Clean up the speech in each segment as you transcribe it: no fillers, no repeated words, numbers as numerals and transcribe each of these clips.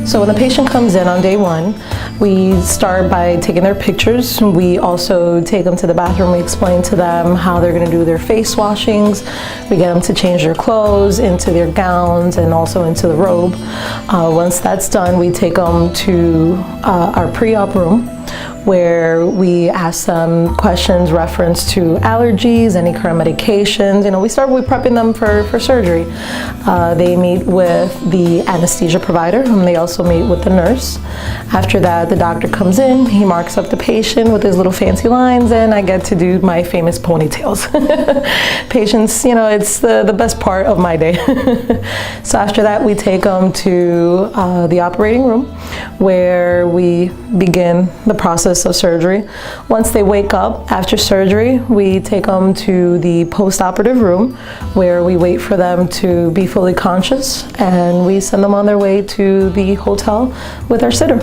So when the patient comes in on day one, we start by taking their pictures. We also take them to the bathroom. We explain to them how they're going to do their face washings. We get them to change their clothes into their gowns and also into the robe. Once that's done, we take them to our pre-op room, where we ask them questions reference to allergies, any current medications. We start with prepping them for surgery. They meet with the anesthesia provider, and they also meet with the nurse. After that, the doctor comes in, he marks up the patient with his little fancy lines, and I get to do my famous ponytails. Patients, it's the best part of my day. So after that, we take them to the operating room, where we begin the process of surgery. Once they wake up after surgery, we take them to the post-operative room, where we wait for them to be fully conscious, and we send them on their way to the hotel with our sitter.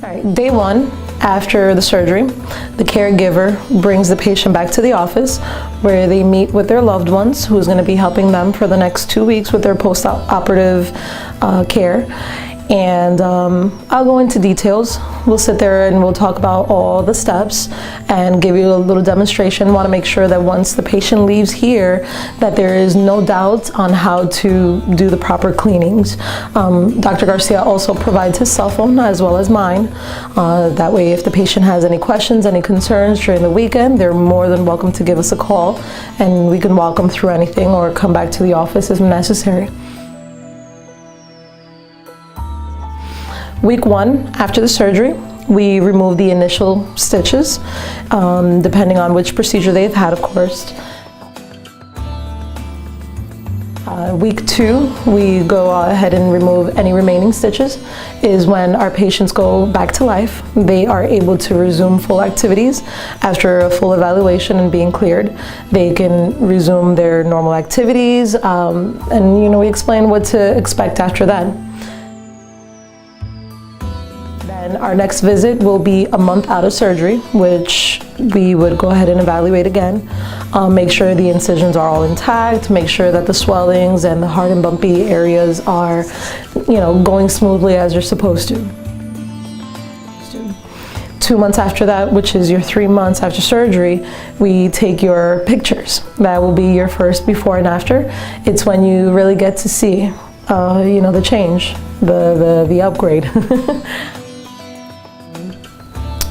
All right, day one, after the surgery, the caregiver brings the patient back to the office, where they meet with their loved ones, who's going to be helping them for the next 2 weeks with their post-operative care. And I'll go into details. We'll sit there and we'll talk about all the steps and give you a little demonstration. Want to make sure that once the patient leaves here, that there is no doubt on how to do the proper cleanings. Dr. Garcia also provides his cell phone as well as mine. That way, if the patient has any questions, any concerns during the weekend, they're more than welcome to give us a call, and we can walk them through anything or come back to the office as necessary. Week one, after the surgery, we remove the initial stitches, depending on which procedure they've had, of course. Week two, we go ahead and remove any remaining stitches. Is when our patients go back to life. They are able to resume full activities after a full evaluation and being cleared. They can resume their normal activities, and we explain what to expect after that. Then our next visit will be a month out of surgery, which we would go ahead and evaluate again. Make sure the incisions are all intact, make sure that the swellings and the hard and bumpy areas are, going smoothly as you're supposed to. 2 months after that, which is your 3 months after surgery, we take your pictures. That will be your first before and after. It's when you really get to see, the change, the upgrade.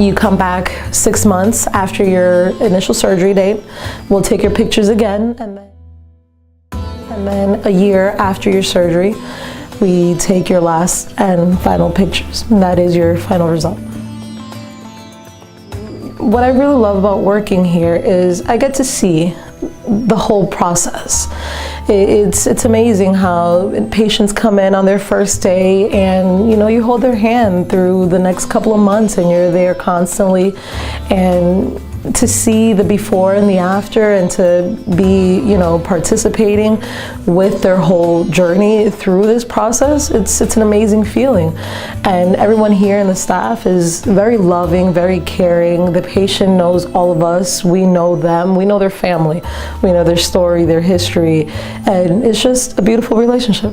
You come back 6 months after your initial surgery date. We'll take your pictures again, and then a year after your surgery, we take your last and final pictures, and that is your final result. What I really love about working here is I get to see the whole process. It's amazing how patients come in on their first day, and you hold their hand through the next couple of months, and you're there constantly, and to see the before and the after, and to be participating with their whole journey through this process, it's an amazing feeling. And everyone here in the staff is very loving, very caring. The patient knows all of us, we know them, we know their family, we know their story, their history, and it's just a beautiful relationship.